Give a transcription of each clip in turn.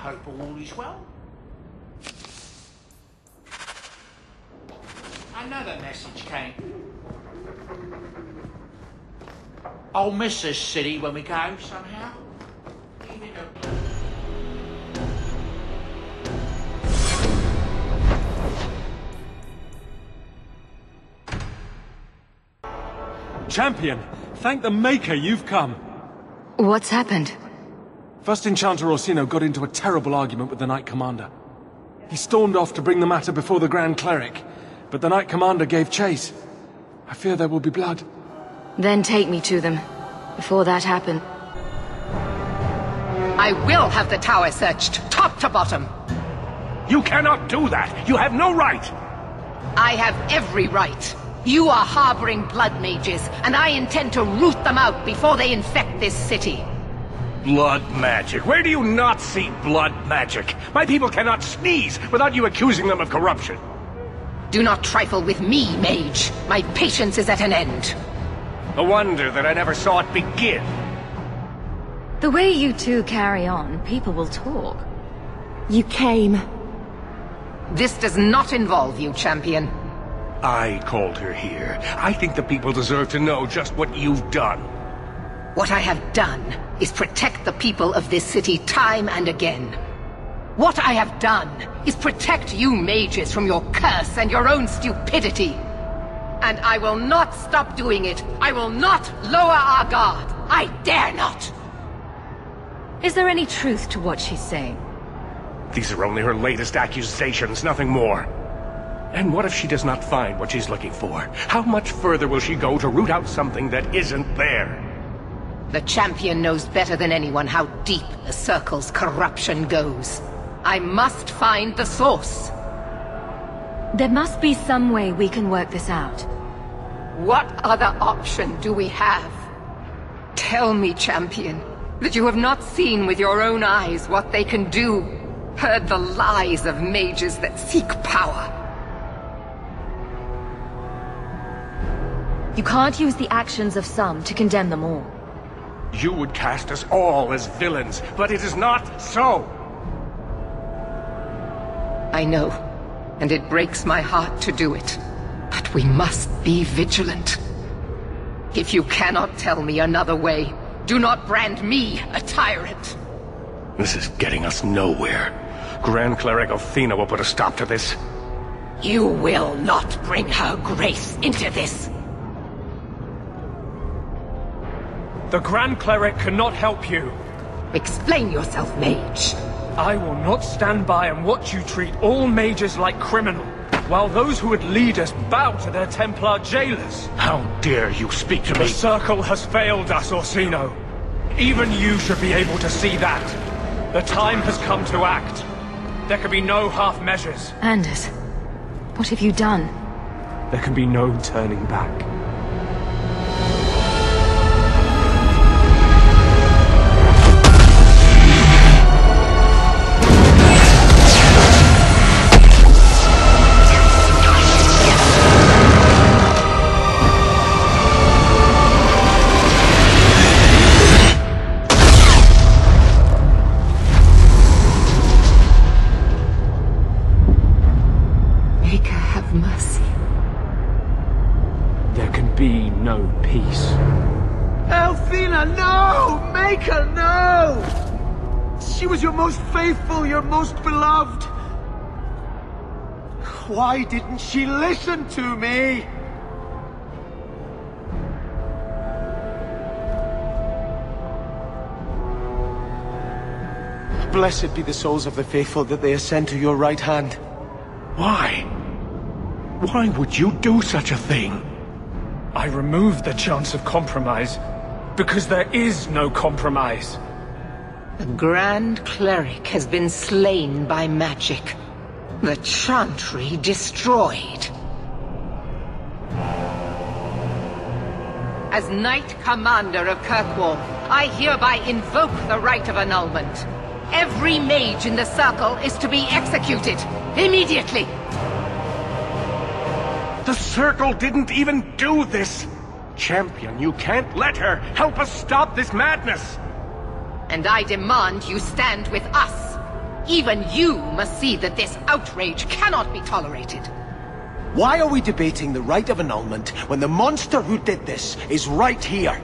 hope all is well. Another message came. I'll miss this city when we go, somehow. Leave it up. Champion, thank the Maker you've come. What's happened? First Enchanter Orsino got into a terrible argument with the Knight Commander. He stormed off to bring the matter before the Grand Cleric, but the Knight Commander gave chase. I fear there will be blood. Then take me to them. Before that happened. I will have the tower searched, top to bottom. You cannot do that! You have no right! I have every right. You are harboring blood mages, and I intend to root them out before they infect this city. Blood magic? Where do you not see blood magic? My people cannot sneeze without you accusing them of corruption. Do not trifle with me, mage. My patience is at an end. A wonder that I never saw it begin. The way you two carry on, people will talk. You came. This does not involve you, champion. I called her here. I think the people deserve to know just what you've done. What I have done is protect the people of this city time and again. What I have done is protect you mages from your curse and your own stupidity. And I will not stop doing it. I will not lower our guard. I dare not. Is there any truth to what she's saying? These are only her latest accusations, nothing more. And what if she does not find what she's looking for? How much further will she go to root out something that isn't there? The champion knows better than anyone how deep the Circle's corruption goes. I must find the source. There must be some way we can work this out. What other option do we have? Tell me, champion, that you have not seen with your own eyes what they can do, heard the lies of mages that seek power. You can't use the actions of some to condemn them all. You would cast us all as villains, but it is not so! I know, and it breaks my heart to do it. But we must be vigilant. If you cannot tell me another way, do not brand me a tyrant. This is getting us nowhere. Grand Cleric Othina will put a stop to this. You will not bring her grace into this. The Grand Cleric cannot help you. Explain yourself, mage. I will not stand by and watch you treat all mages like criminal, while those who would lead us bow to their Templar jailers. How dare you speak to me? The Circle has failed us, Orsino. Even you should be able to see that. The time has come to act. There can be no half measures. Anders, what have you done? There can be no turning back. No peace. Athena, no! Maker, no! She was your most faithful, your most beloved. Why didn't she listen to me? Blessed be the souls of the faithful that they ascend to your right hand. Why? Why would you do such a thing? I removed the chance of compromise, because there is no compromise. The Grand Cleric has been slain by magic. The Chantry destroyed. As Knight Commander of Kirkwall, I hereby invoke the right of annulment. Every mage in the Circle is to be executed, immediately! The Circle didn't even do this! Champion, you can't let her! Help us stop this madness! And I demand you stand with us! Even you must see that this outrage cannot be tolerated. Why are we debating the right of annulment when the monster who did this is right here?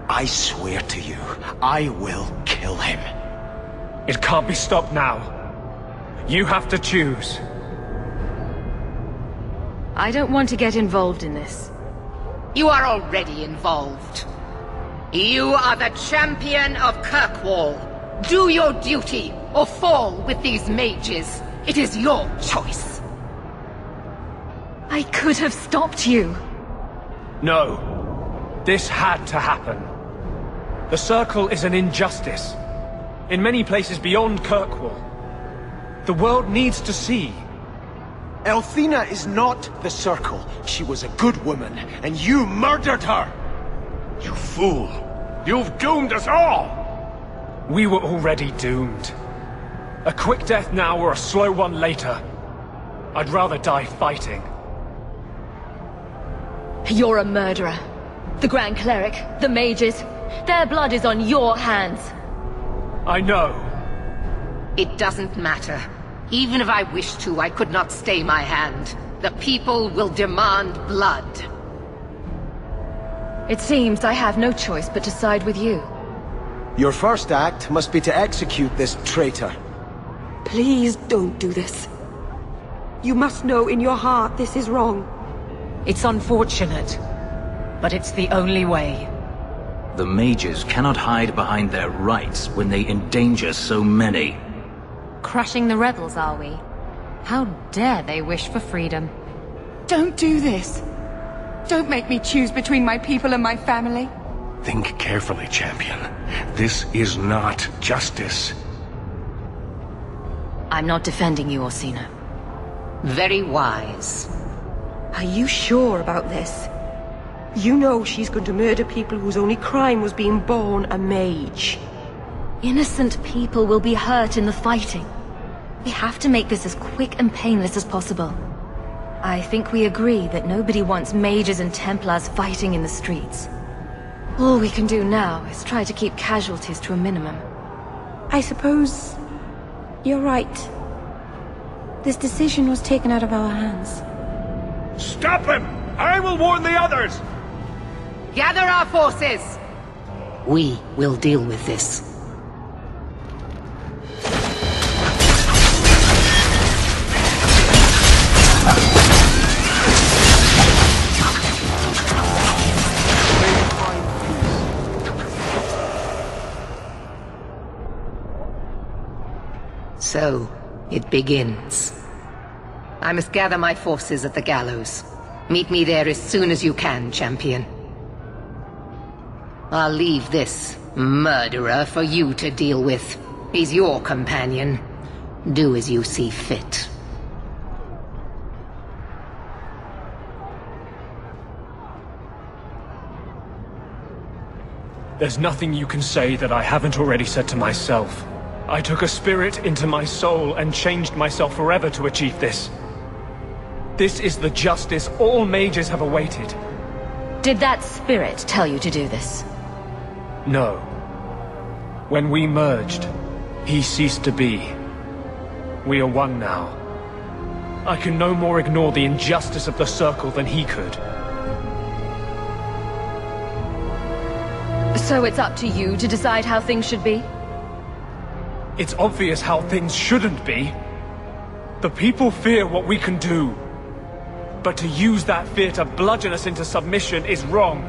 I swear to you, I will kill him. It can't be stopped now. You have to choose. I don't want to get involved in this. You are already involved. You are the champion of Kirkwall. Do your duty, or fall with these mages. It is your choice. I could have stopped you. No. This had to happen. The Circle is an injustice. In many places beyond Kirkwall. The world needs to see. Elthina is not the Circle. She was a good woman, and you murdered her! You fool! You've doomed us all! We were already doomed. A quick death now or a slow one later. I'd rather die fighting. You're a murderer. The Grand Cleric, the mages, their blood is on your hands. I know. It doesn't matter. Even if I wished to, I could not stay my hand. The people will demand blood. It seems I have no choice but to side with you. Your first act must be to execute this traitor. Please don't do this. You must know in your heart this is wrong. It's unfortunate, but it's the only way. The mages cannot hide behind their rights when they endanger so many. Crushing the rebels, are we? How dare they wish for freedom? Don't do this. Don't make me choose between my people and my family. Think carefully, champion. This is not justice. I'm not defending you, Orsino. Very wise. Are you sure about this? You know she's going to murder people whose only crime was being born a mage. Innocent people will be hurt in the fighting. We have to make this as quick and painless as possible. I think we agree that nobody wants mages and Templars fighting in the streets. All we can do now is try to keep casualties to a minimum. I suppose you're right. This decision was taken out of our hands. Stop him! I will warn the others! Gather our forces! We will deal with this. So, it begins. I must gather my forces at the gallows. Meet me there as soon as you can, champion. I'll leave this murderer for you to deal with. He's your companion. Do as you see fit. There's nothing you can say that I haven't already said to myself. I took a spirit into my soul and changed myself forever to achieve this. This is the justice all mages have awaited. Did that spirit tell you to do this? No. When we merged, he ceased to be. We are one now. I can no more ignore the injustice of the Circle than he could. So it's up to you to decide how things should be? It's obvious how things shouldn't be. The people fear what we can do. But to use that fear to bludgeon us into submission is wrong.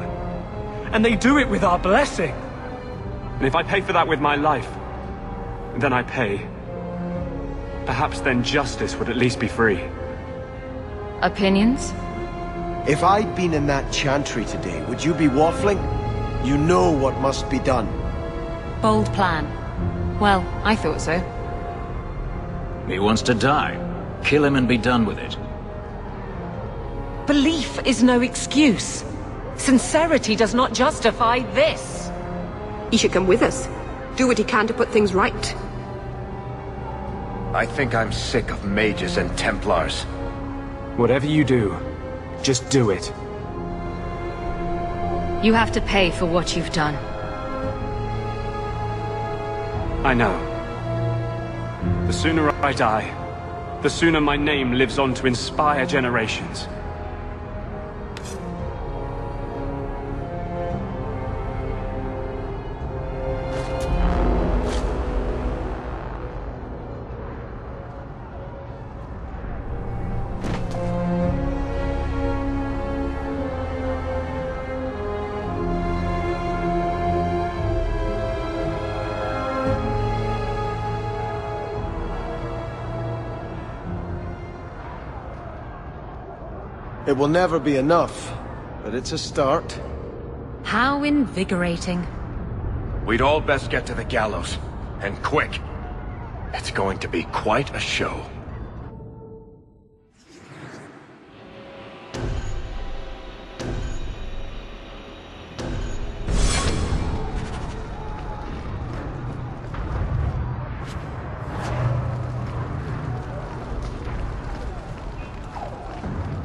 And they do it with our blessing. And if I pay for that with my life, then I pay. Perhaps then justice would at least be free. Opinions? If I'd been in that chantry today, would you be waffling? You know what must be done. Bold plan. Well, I thought so. He wants to die. Kill him and be done with it. Belief is no excuse. Sincerity does not justify this. He should come with us. Do what he can to put things right. I think I'm sick of mages and Templars. Whatever you do, just do it. You have to pay for what you've done. I know. The sooner I die, the sooner my name lives on to inspire generations. It will never be enough, but it's a start. How invigorating. We'd all best get to the gallows, and quick. It's going to be quite a show.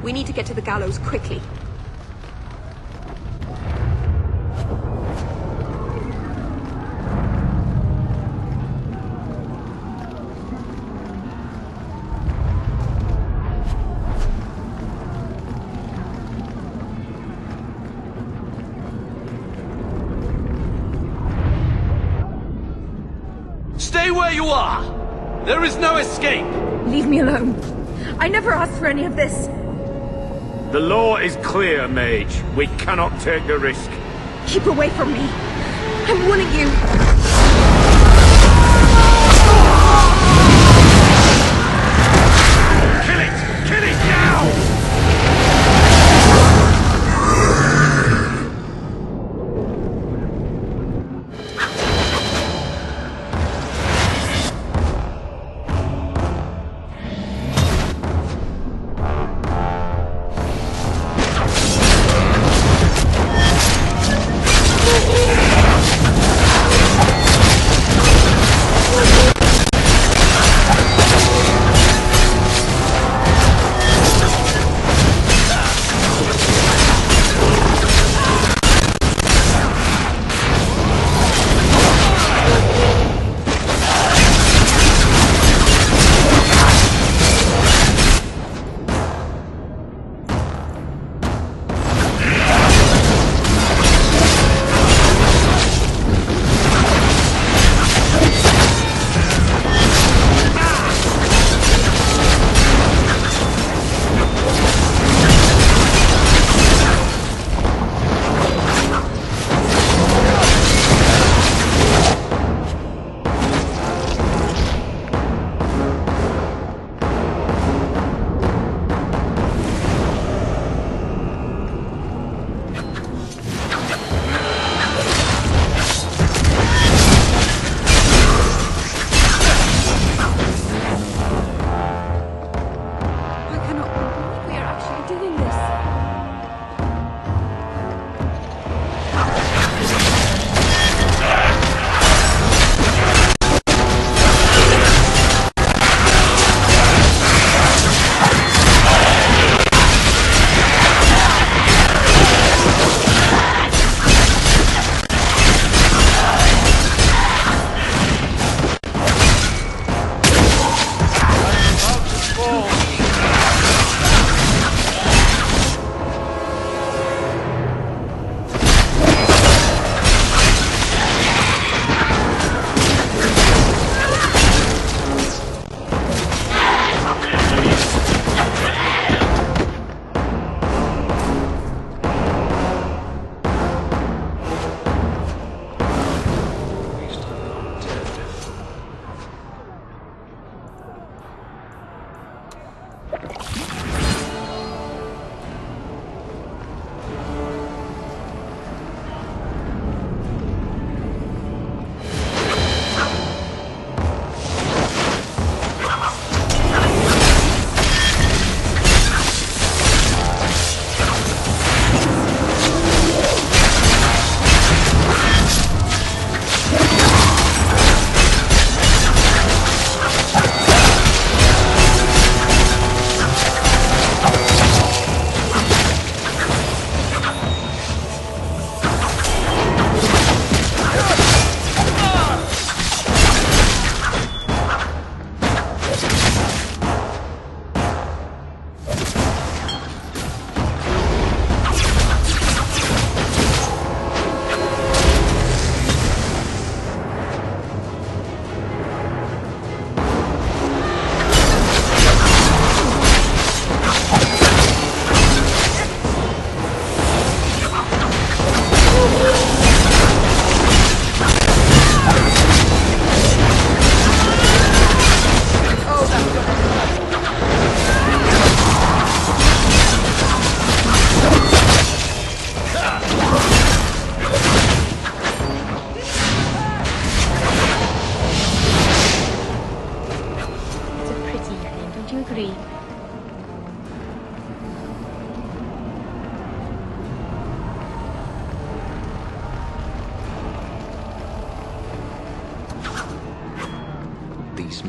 We need to get to the gallows quickly. Stay where you are! There is no escape! Leave me alone. I never asked for any of this. The law is clear, mage. We cannot take the risk. Keep away from me. I'm warning you. Kill it! Kill it now!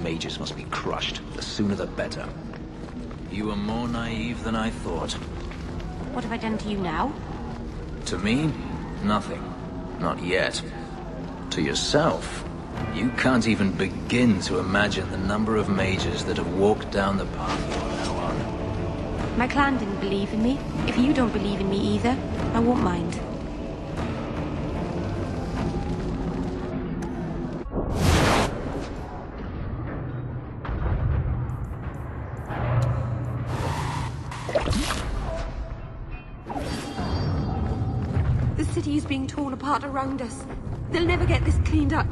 mages must be crushed. The sooner the better. You are more naive than I thought. What have I done to you now? To me, nothing. Not yet. To yourself, you can't even begin to imagine the number of mages that have walked down the path you are now on. My clan didn't believe in me. If you don't believe in me either, I won't mind. The city is being torn apart around us. They'll never get this cleaned up.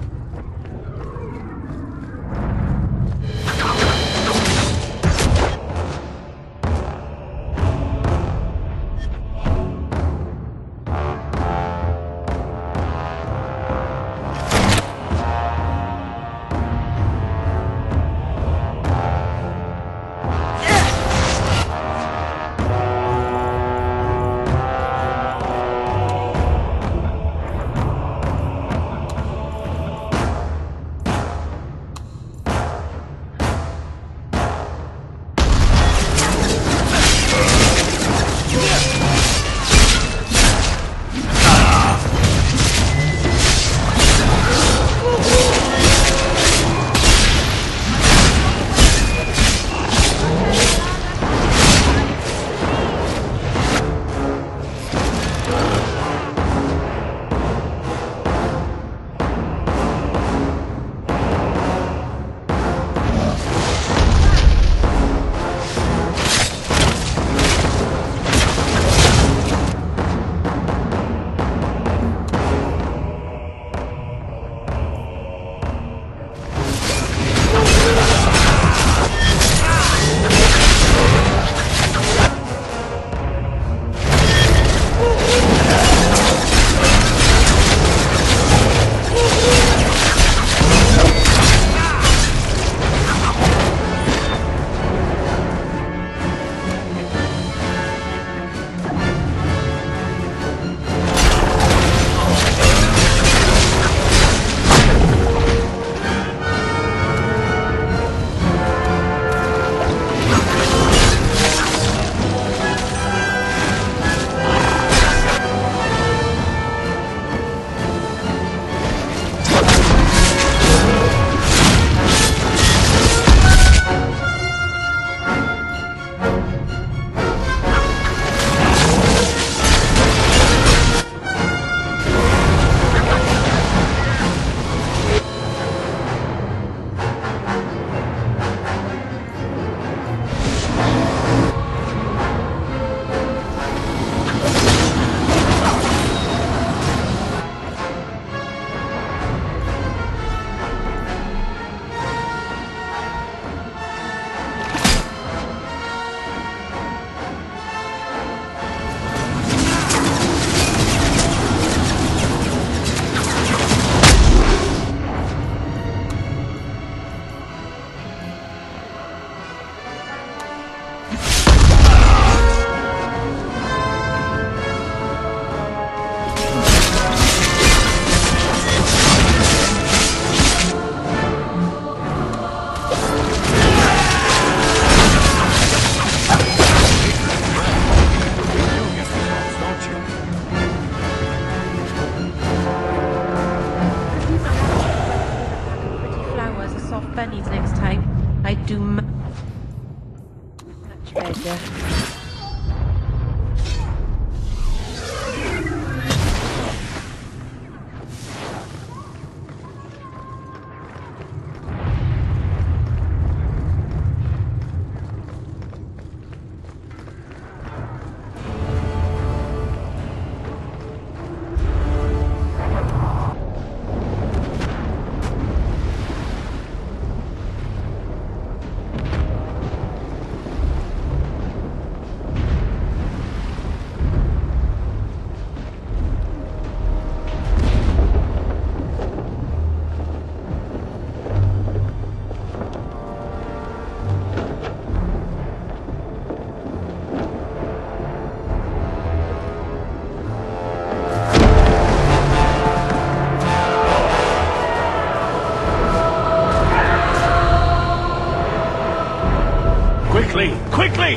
Quickly! Quickly!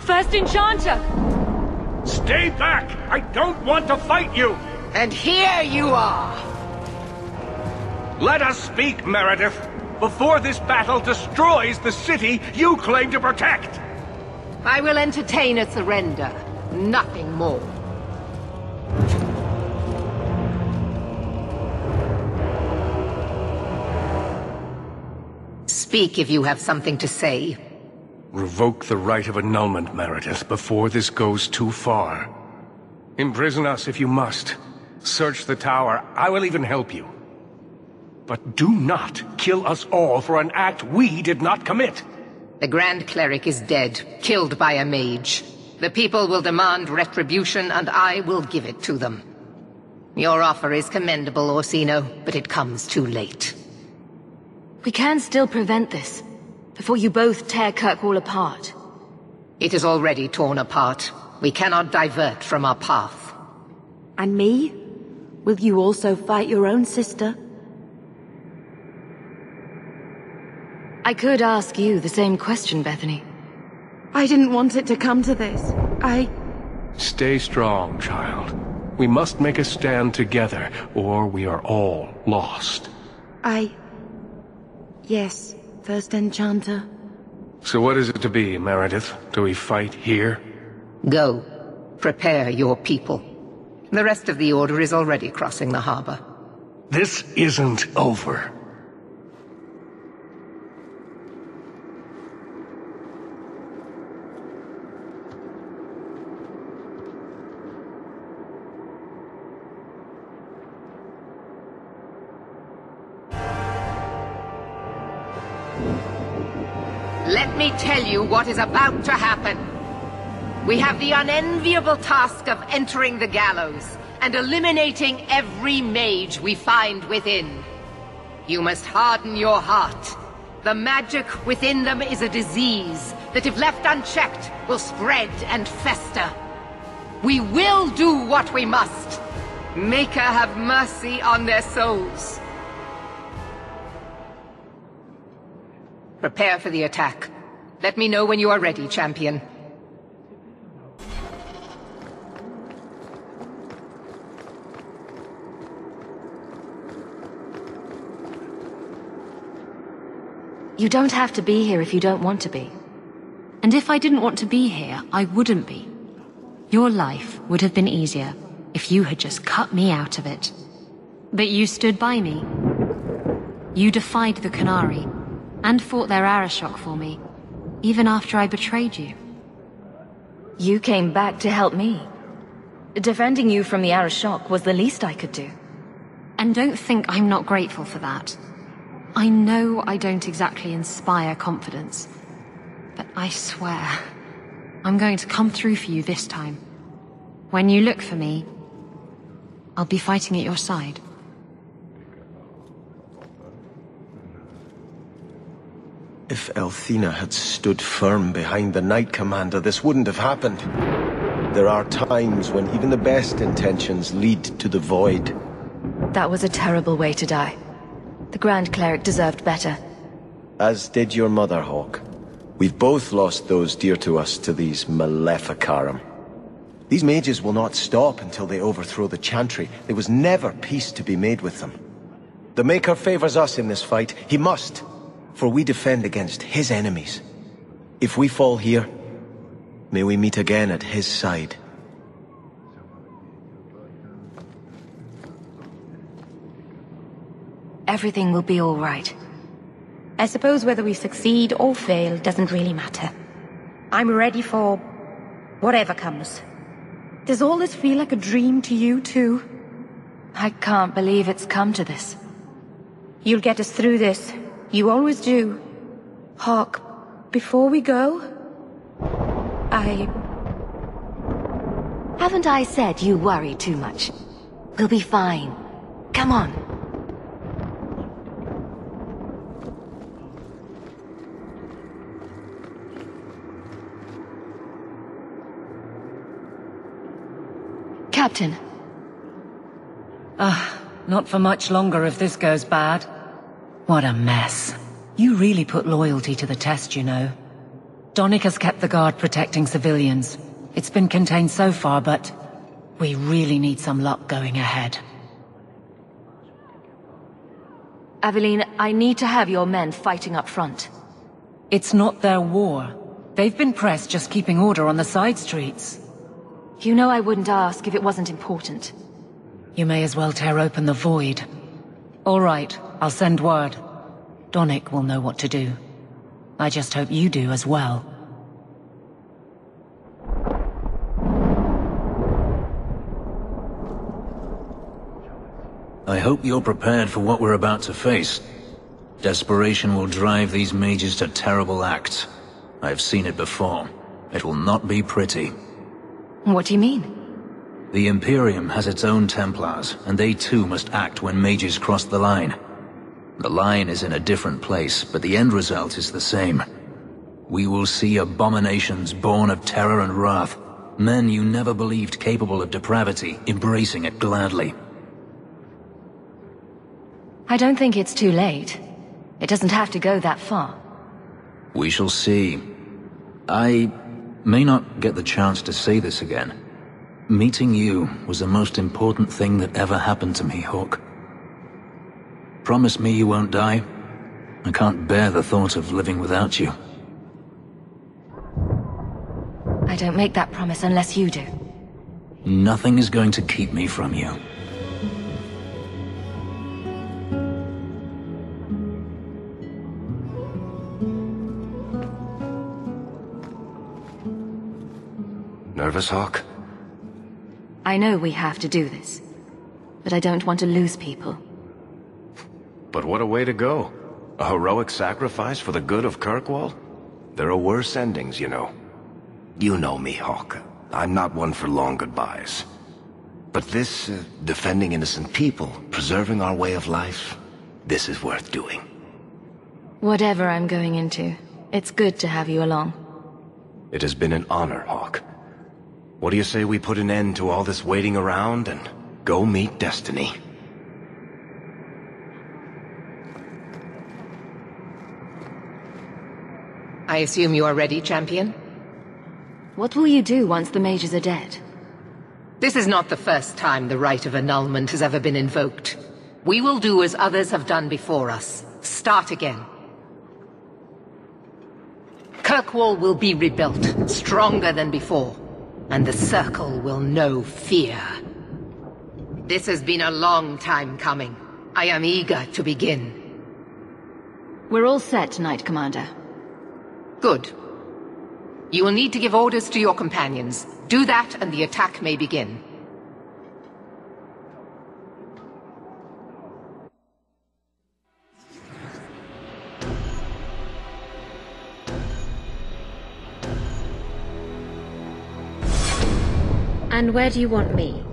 First Enchanter! Stay back! I don't want to fight you! And here you are! Let us speak, Meredith, before this battle destroys the city you claim to protect! I will entertain a surrender, nothing more. Speak if you have something to say. Revoke the right of annulment, Meredith, before this goes too far. Imprison us if you must. Search the tower. I will even help you. But do not kill us all for an act we did not commit. The Grand Cleric is dead, killed by a mage. The people will demand retribution, and I will give it to them. Your offer is commendable, Orsino, but it comes too late. We can still prevent this, before you both tear Kirkwall apart. It is already torn apart. We cannot divert from our path. And me? Will you also fight your own sister? I could ask you the same question, Bethany. I didn't want it to come to this. Stay strong, child. We must make a stand together, or we are all lost. Yes, First Enchanter. So what is it to be, Meredith? Do we fight here? Go. Prepare your people. The rest of the Order is already crossing the harbor. This isn't over. Let me tell you what is about to happen. We have the unenviable task of entering the gallows and eliminating every mage we find within. You must harden your heart. The magic within them is a disease that, if left unchecked, will spread and fester. We will do what we must. Maker have mercy on their souls. Prepare for the attack. Let me know when you are ready, champion. You don't have to be here if you don't want to be. And if I didn't want to be here, I wouldn't be. Your life would have been easier if you had just cut me out of it. But you stood by me. You defied the Canary, and fought their Arashok for me, even after I betrayed you. You came back to help me. Defending you from the Arashok was the least I could do. And don't think I'm not grateful for that. I know I don't exactly inspire confidence, but I swear, I'm going to come through for you this time. When you look for me, I'll be fighting at your side. If Elthina had stood firm behind the Knight Commander, this wouldn't have happened. There are times when even the best intentions lead to the void. That was a terrible way to die. The Grand Cleric deserved better. As did your mother, Hawke. We've both lost those dear to us to these Maleficarum. These mages will not stop until they overthrow the Chantry. There was never peace to be made with them. The Maker favors us in this fight. He must. For we defend against his enemies. If we fall here, may we meet again at his side. Everything will be all right. I suppose whether we succeed or fail doesn't really matter. I'm ready for whatever comes. Does all this feel like a dream to you, too? I can't believe it's come to this. You'll get us through this. You always do. Hawke, before we go, Haven't I said you worry too much? We'll be fine. Come on. Captain? Not for much longer if this goes bad. What a mess. You really put loyalty to the test, you know. Donnic has kept the guard protecting civilians. It's been contained so far, but we really need some luck going ahead. Aveline, I need to have your men fighting up front. It's not their war. They've been pressed just keeping order on the side streets. You know I wouldn't ask if it wasn't important. You may as well tear open the void. All right, I'll send word. Donnic will know what to do. I just hope you do as well. I hope you're prepared for what we're about to face. Desperation will drive these mages to terrible acts. I've seen it before. It will not be pretty. What do you mean? The Imperium has its own Templars, and they too must act when mages cross the line. The line is in a different place, but the end result is the same. We will see abominations born of terror and wrath. Men you never believed capable of depravity, embracing it gladly. I don't think it's too late. It doesn't have to go that far. We shall see. I may not get the chance to say this again. Meeting you was the most important thing that ever happened to me, Hawke. Promise me you won't die. I can't bear the thought of living without you. I don't make that promise unless you do. Nothing is going to keep me from you. Nervous, Hawke? I know we have to do this, but I don't want to lose people. But what a way to go. A heroic sacrifice for the good of Kirkwall? There are worse endings, you know. You know me, Hawke. I'm not one for long goodbyes. But this, defending innocent people, preserving our way of life, this is worth doing. Whatever I'm going into, it's good to have you along. It has been an honor, Hawke. What do you say we put an end to all this waiting around and go meet Destiny? I assume you are ready, champion? What will you do once the mages are dead? This is not the first time the rite of annulment has ever been invoked. We will do as others have done before us. Start again. Kirkwall will be rebuilt, stronger than before, and the Circle will know fear. This has been a long time coming. I am eager to begin. We're all set tonight, Commander. Good. You will need to give orders to your companions. Do that and the attack may begin. And where do you want me?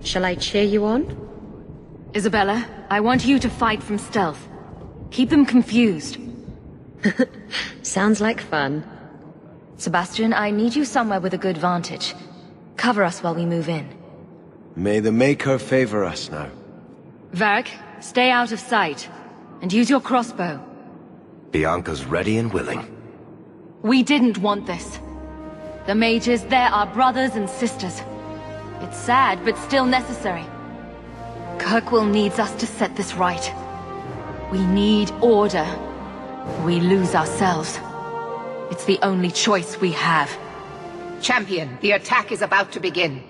Shall I cheer you on? Isabela, I want you to fight from stealth. Keep them confused. Sounds like fun. Sebastian, I need you somewhere with a good vantage. Cover us while we move in. May the Maker favor us now. Varric, stay out of sight. And use your crossbow. Bianca's ready and willing. We didn't want this. The mages, they're our brothers and sisters. It's sad, but still necessary. Kirkwall needs us to set this right. We need order. We lose ourselves. It's the only choice we have. Champion, the attack is about to begin.